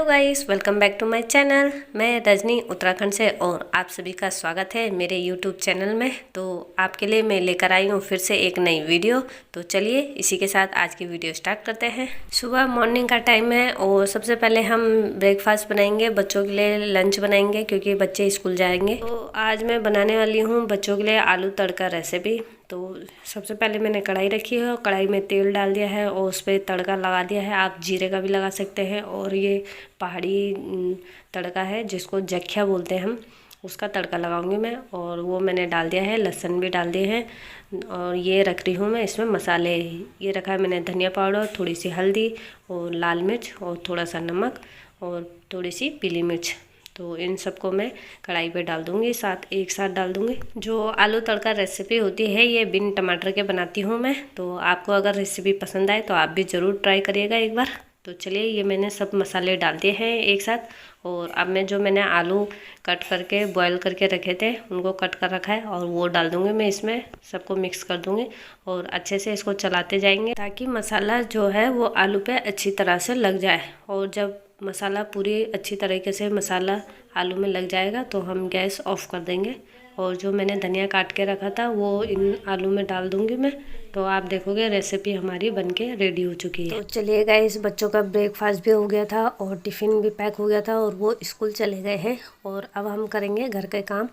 Guys, welcome back to my channel. मैं रजनी उत्तराखंड से और आप सभी का स्वागत है मेरे यूट्यूब चैनल में। तो आपके लिए मैं लेकर आई हूँ फिर से एक नई वीडियो। तो चलिए इसी के साथ आज की वीडियो स्टार्ट करते हैं। सुबह मॉर्निंग का टाइम है और सबसे पहले हम ब्रेकफास्ट बनाएंगे, बच्चों के लिए लंच बनाएंगे क्योंकि बच्चे स्कूल जाएंगे। तो आज मैं बनाने वाली हूँ बच्चों के लिए आलू तड़का रेसिपी। तो सबसे पहले मैंने कढ़ाई रखी है और कढ़ाई में तेल डाल दिया है और उस पर तड़का लगा दिया है। आप जीरे का भी लगा सकते हैं और ये पहाड़ी तड़का है जिसको जख्या बोलते हैं हम, उसका तड़का लगाऊंगी मैं। और वो मैंने डाल दिया है, लहसुन भी डाल दिए हैं। और ये रख रही हूँ मैं इसमें मसाले। ये रखा है मैंने धनिया पाउडर, थोड़ी सी हल्दी और लाल मिर्च और थोड़ा सा नमक और थोड़ी सी पीली मिर्च। तो इन सबको मैं कढ़ाई पे डाल दूँगी, एक साथ डाल दूँगी। जो आलू तड़का रेसिपी होती है ये बिन टमाटर के बनाती हूँ मैं। तो आपको अगर रेसिपी पसंद आए तो आप भी ज़रूर ट्राई करिएगा एक बार। तो चलिए ये मैंने सब मसाले डाल दिए हैं एक साथ। और अब मैंने आलू कट करके बॉयल करके रखे थे उनको कट कर रखा है और वो डाल दूँगी मैं इसमें, सबको मिक्स कर दूँगी और अच्छे से इसको चलाते जाएंगे ताकि मसाला जो है वो आलू पे अच्छी तरह से लग जाए। और जब मसाला पूरी अच्छी तरीके से मसाला आलू में लग जाएगा तो हम गैस ऑफ कर देंगे। और जो मैंने धनिया काट के रखा था वो इन आलू में डाल दूंगी मैं। तो आप देखोगे रेसिपी हमारी बनके रेडी हो चुकी है। तो चलिए गाइस, बच्चों का ब्रेकफास्ट भी हो गया था और टिफ़िन भी पैक हो गया था और वो स्कूल चले गए हैं। और अब हम करेंगे घर के काम।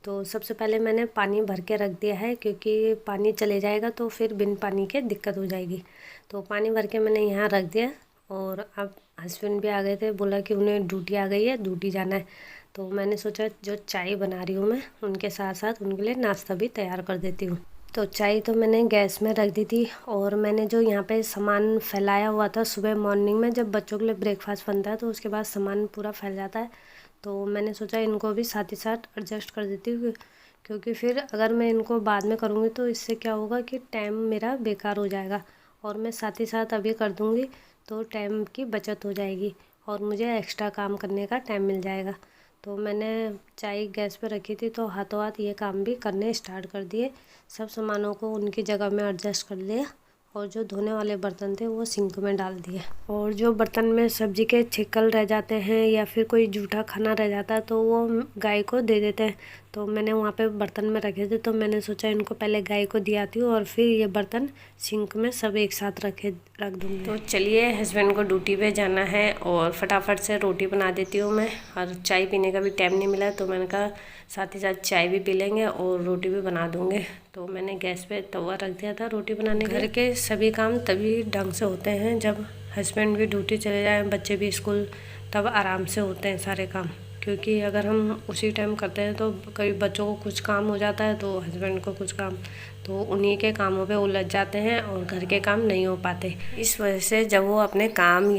तो सबसे पहले मैंने पानी भर के रख दिया है क्योंकि पानी चले जाएगा तो फिर बिन पानी के दिक्कत हो जाएगी। तो पानी भर के मैंने यहाँ रख दिया। और अब हस्बैंड भी आ गए थे, बोला कि उन्हें ड्यूटी आ गई है, ड्यूटी जाना है। तो मैंने सोचा जो चाय बना रही हूँ मैं उनके साथ साथ उनके लिए नाश्ता भी तैयार कर देती हूँ। तो चाय तो मैंने गैस में रख दी थी और मैंने जो यहाँ पे सामान फैलाया हुआ था सुबह मॉर्निंग में, जब बच्चों के लिए ब्रेकफास्ट बनता है तो उसके बाद सामान पूरा फैल जाता है। तो मैंने सोचा इनको भी साथ ही साथ एडजस्ट कर देती हूँ क्योंकि फिर अगर मैं इनको बाद में करूँगी तो इससे क्या होगा कि टाइम मेरा बेकार हो जाएगा। और मैं साथ ही साथ अभी कर दूँगी तो टाइम की बचत हो जाएगी और मुझे एक्स्ट्रा काम करने का टाइम मिल जाएगा। तो मैंने चाय गैस पे रखी थी तो हाथों हाथ ये काम भी करने स्टार्ट कर दिए। सब सामानों को उनकी जगह में एडजस्ट कर लिया और जो धोने वाले बर्तन थे वो सिंक में डाल दिए। और जो बर्तन में सब्जी के छिकल रह जाते हैं या फिर कोई जूठा खाना रह जाता है तो वो गाय को दे देते हैं। तो मैंने वहाँ पे बर्तन में रखे थे तो मैंने सोचा इनको पहले गाय को दी आती हूँ और फिर ये बर्तन सिंक में सब एक साथ रख दूँगी। तो चलिए हस्बैंड को ड्यूटी पे जाना है और फटाफट से रोटी बना देती हूँ मैं। और चाय पीने का भी टाइम नहीं मिला तो मैंने कहा साथ ही साथ चाय भी पी लेंगे और रोटी भी बना दूँगे। तो मैंने गैस पे तवा रख दिया था रोटी बनाने के लिए। घर के सभी काम तभी ढंग से होते हैं जब हस्बैंड भी ड्यूटी चले जाएँ, बच्चे भी स्कूल, तब आराम से होते हैं सारे काम। क्योंकि अगर हम उसी टाइम करते हैं तो कभी बच्चों को कुछ काम हो जाता है तो हस्बैंड को कुछ काम, तो उन्हीं के कामों पे उलझ जाते हैं और घर के काम नहीं हो पाते। इस वजह से जब वो अपने काम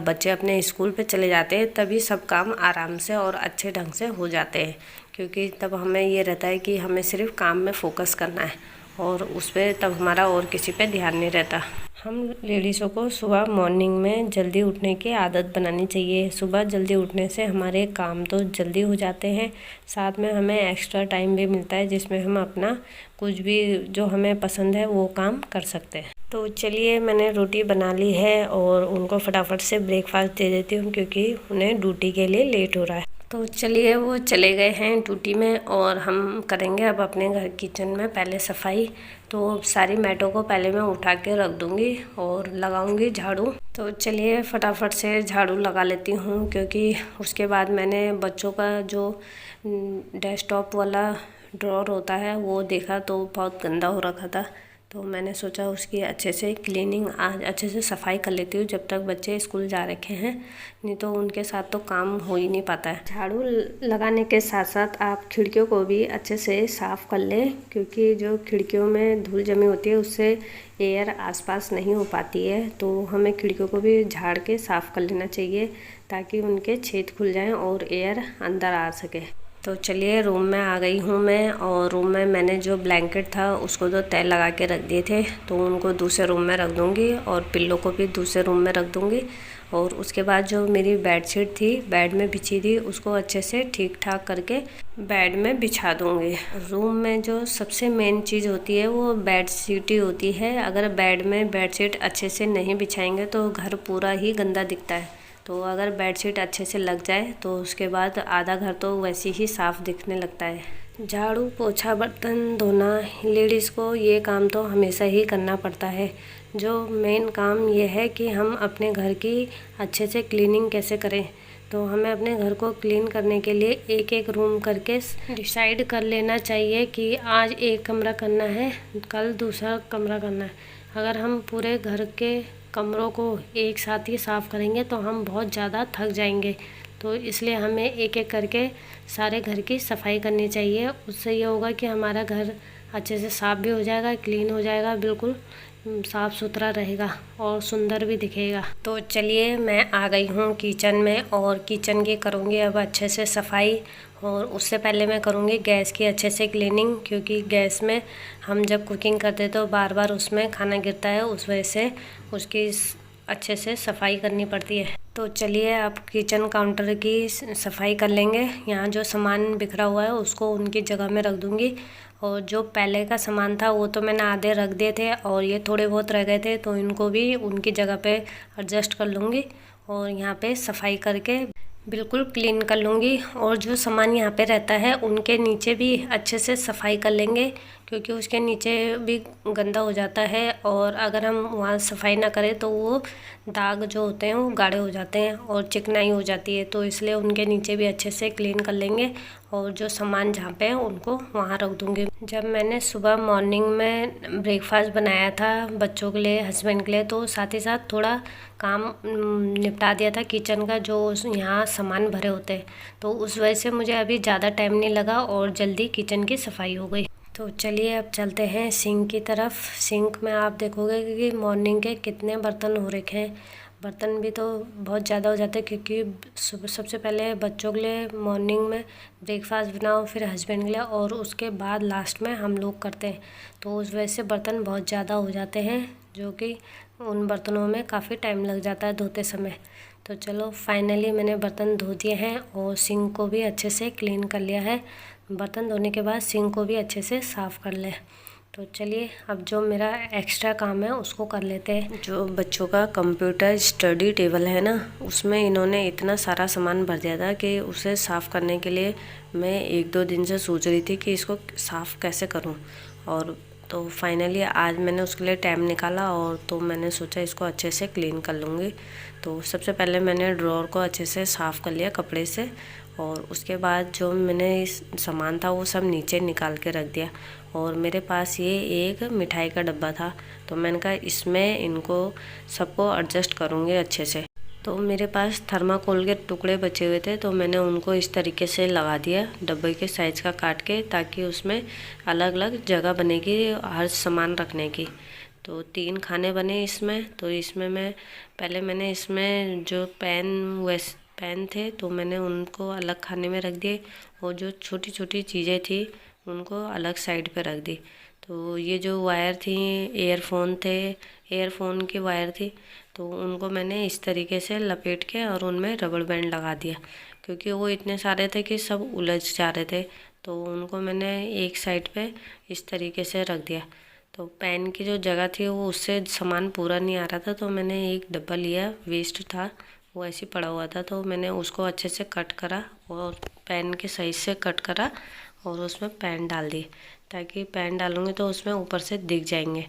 बच्चे अपने स्कूल पे चले जाते हैं तभी सब काम आराम से और अच्छे ढंग से हो जाते हैं। क्योंकि तब हमें ये रहता है कि हमें सिर्फ काम में फोकस करना है और उस पर तब हमारा और किसी पे ध्यान नहीं रहता। हम लेडीज़ों को सुबह मॉर्निंग में जल्दी उठने की आदत बनानी चाहिए। सुबह जल्दी उठने से हमारे काम तो जल्दी हो जाते हैं, साथ में हमें एक्स्ट्रा टाइम भी मिलता है जिसमें हम अपना कुछ भी जो हमें पसंद है वो काम कर सकते हैं। तो चलिए मैंने रोटी बना ली है और उनको फटाफट से ब्रेकफास्ट दे देती हूँ क्योंकि उन्हें ड्यूटी के लिए लेट हो रहा है। तो चलिए वो चले गए हैं ड्यूटी में और हम करेंगे अब अपने घर किचन में पहले सफाई। तो सारी मैटों को पहले मैं उठा के रख दूँगी और लगाऊंगी झाड़ू। तो चलिए फटाफट से झाड़ू लगा लेती हूँ क्योंकि उसके बाद मैंने बच्चों का जो डेस्कटॉप वाला ड्रॉर होता है वो देखा तो बहुत गंदा हो रखा था। तो मैंने सोचा उसकी अच्छे से क्लीनिंग आज अच्छे से सफाई कर लेती हूँ जब तक बच्चे स्कूल जा रखे हैं, नहीं तो उनके साथ तो काम हो ही नहीं पाता है। झाड़ू लगाने के साथ साथ आप खिड़कियों को भी अच्छे से साफ़ कर लें क्योंकि जो खिड़कियों में धूल जमी होती है उससे एयर आसपास नहीं हो पाती है। तो हमें खिड़कियों को भी झाड़ के साफ़ कर लेना चाहिए ताकि उनके छेद खुल जाएँ और एयर अंदर आ सके। तो चलिए रूम में आ गई हूँ मैं और रूम में मैंने जो ब्लैंकेट था उसको तो तय लगा के रख दिए थे तो उनको दूसरे रूम में रख दूँगी और पिल्लो को भी दूसरे रूम में रख दूँगी। और उसके बाद जो मेरी बेडशीट थी बेड में बिछी थी उसको अच्छे से ठीक ठाक करके बेड में बिछा दूँगी। रूम में जो सबसे मेन चीज़ होती है वो बेडशीट ही होती है। अगर बेड में बेडशीट अच्छे से नहीं बिछाएंगे तो घर पूरा ही गंदा दिखता है। तो अगर बेडशीट अच्छे से लग जाए तो उसके बाद आधा घर तो वैसे ही साफ़ दिखने लगता है। झाड़ू पोछा बर्तन धोना, लेडीज़ को ये काम तो हमेशा ही करना पड़ता है। जो मेन काम ये है कि हम अपने घर की अच्छे से क्लीनिंग कैसे करें। तो हमें अपने घर को क्लीन करने के लिए एक एक रूम करके डिसाइड कर लेना चाहिए कि आज एक कमरा करना है, कल दूसरा कमरा करना है। अगर हम पूरे घर के कमरों को एक साथ ही साफ़ करेंगे तो हम बहुत ज़्यादा थक जाएंगे। तो इसलिए हमें एक एक करके सारे घर की सफाई करनी चाहिए। उससे ये होगा कि हमारा घर अच्छे से साफ़ भी हो जाएगा, क्लीन हो जाएगा, बिल्कुल साफ़ सुथरा रहेगा और सुंदर भी दिखेगा। तो चलिए मैं आ गई हूँ किचन में और किचन की करूँगी अब अच्छे से सफाई। और उससे पहले मैं करूँगी गैस की अच्छे से क्लीनिंग, क्योंकि गैस में हम जब कुकिंग करते तो बार बार उसमें खाना गिरता है, उस वजह से उसकी अच्छे से सफाई करनी पड़ती है। तो चलिए अब किचन काउंटर की सफाई कर लेंगे। यहाँ जो सामान बिखरा हुआ है उसको उनकी जगह में रख दूँगी। और जो पहले का सामान था वो तो मैंने आधे रख दिए थे और ये थोड़े बहुत रह गए थे, तो इनको भी उनकी जगह पे एडजस्ट कर लूँगी और यहाँ पे सफाई करके बिल्कुल क्लीन कर लूँगी। और जो सामान यहाँ पे रहता है उनके नीचे भी अच्छे से सफाई कर लेंगे, क्योंकि उसके नीचे भी गंदा हो जाता है और अगर हम वहाँ सफाई ना करें तो वो दाग जो होते हैं वो गाढ़े हो जाते हैं और चिकनाई हो जाती है। तो इसलिए उनके नीचे भी अच्छे से क्लीन कर लेंगे और जो सामान जहाँ पे है उनको वहाँ रख दूँगी। जब मैंने सुबह मॉर्निंग में ब्रेकफास्ट बनाया था बच्चों के लिए, हस्बैंड के लिए, तो साथ ही साथ थोड़ा काम निपटा दिया था किचन का, जो यहाँ सामान भरे होते हैं। तो उस वजह से मुझे अभी ज़्यादा टाइम नहीं लगा और जल्दी किचन की सफाई हो गई। तो चलिए अब चलते हैं सिंक की तरफ। सिंक में आप देखोगे कि मॉर्निंग के कितने बर्तन हो रखे हैं। बर्तन भी तो बहुत ज़्यादा हो जाते हैं, क्योंकि सबसे पहले बच्चों के लिए मॉर्निंग में ब्रेकफास्ट बनाओ, फिर हस्बैंड के लिए, और उसके बाद लास्ट में हम लोग करते हैं। तो उस वजह से बर्तन बहुत ज़्यादा हो जाते हैं, जो कि उन बर्तनों में काफ़ी टाइम लग जाता है धोते समय। तो चलो फाइनली मैंने बर्तन धो दिए हैं और सिंक को भी अच्छे से क्लीन कर लिया है। बर्तन धोने के बाद सिंक को भी अच्छे से साफ़ कर लें। तो चलिए अब जो मेरा एक्स्ट्रा काम है उसको कर लेते हैं। जो बच्चों का कंप्यूटर स्टडी टेबल है ना, उसमें इन्होंने इतना सारा सामान भर दिया था कि उसे साफ़ करने के लिए मैं 1-2 दिन से सोच रही थी कि इसको साफ़ कैसे करूं। और तो फाइनली आज मैंने उसके लिए टाइम निकाला और तो मैंने सोचा इसको अच्छे से क्लीन कर लूँगी। तो सबसे पहले मैंने ड्रॉर को अच्छे से साफ़ कर लिया कपड़े से, और उसके बाद जो मैंने सामान था वो सब नीचे निकाल के रख दिया। और मेरे पास ये एक मिठाई का डब्बा था, तो मैंने कहा इसमें इनको सबको एडजस्ट करूँगी अच्छे से। तो मेरे पास थर्माकोल के टुकड़े बचे हुए थे, तो मैंने उनको इस तरीके से लगा दिया डब्बे के साइज़ का काट के, ताकि उसमें अलग अलग जगह बनेगी हर सामान रखने की। तो 3 खाने बने इसमें। तो इसमें मैंने इसमें जो पैन थे तो मैंने उनको अलग खाने में रख दिए, और जो छोटी छोटी चीज़ें थी उनको अलग साइड पे रख दी। तो ये जो वायर थी, एयरफोन की वायर थी, तो उनको मैंने इस तरीके से लपेट के और उनमें रबड़ बैंड लगा दिया, क्योंकि वो इतने सारे थे कि सब उलझ जा रहे थे। तो उनको मैंने एक साइड पे इस तरीके से रख दिया। तो पैन की जो जगह थी वो उससे सामान पूरा नहीं आ रहा था, तो मैंने एक डब्बा लिया, वेस्ट था वो ऐसे पड़ा हुआ था, तो मैंने उसको अच्छे से कट करा और पैन के साइज से कट करा और उसमें पैन डाल दी, ताकि पैन डालूँगी तो उसमें ऊपर से दिख जाएंगे।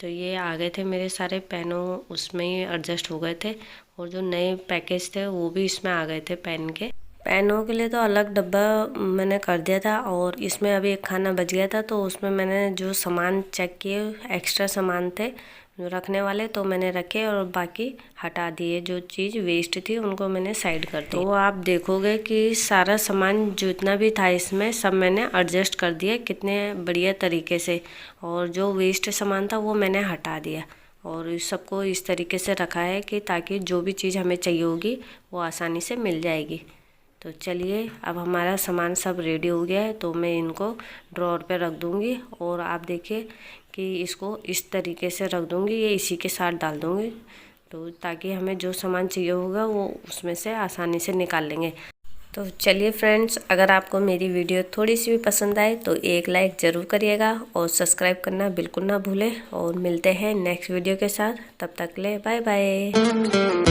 तो ये आ गए थे मेरे सारे पैनों, उसमें ही एडजस्ट हो गए थे, और जो नए पैकेज थे वो भी इसमें आ गए थे पैन के। पैनों के लिए तो अलग डब्बा मैंने कर दिया था, और इसमें अभी एक खाना बच गया था, तो उसमें मैंने जो सामान चेक किए, एक्स्ट्रा सामान थे जो रखने वाले, तो मैंने रखे और बाकी हटा दिए। जो चीज़ वेस्ट थी उनको मैंने साइड कर दी। तो आप देखोगे कि सारा सामान जितना भी था इसमें सब मैंने एडजस्ट कर दिया कितने बढ़िया तरीके से, और जो वेस्ट सामान था वो मैंने हटा दिया, और इस सबको इस तरीके से रखा है कि ताकि जो भी चीज़ हमें चाहिए होगी वो आसानी से मिल जाएगी। तो चलिए अब हमारा सामान सब रेडी हो गया है, तो मैं इनको ड्रॉअर पे रख दूँगी, और आप देखिए कि इसको इस तरीके से रख दूँगी, ये इसी के साथ डाल दूँगी, तो ताकि हमें जो सामान चाहिए होगा वो उसमें से आसानी से निकाल लेंगे। तो चलिए फ्रेंड्स, अगर आपको मेरी वीडियो थोड़ी सी भी पसंद आए तो एक लाइक ज़रूर करिएगा और सब्सक्राइब करना बिल्कुल ना भूलें, और मिलते हैं नेक्स्ट वीडियो के साथ। तब तक ले बाय बाय।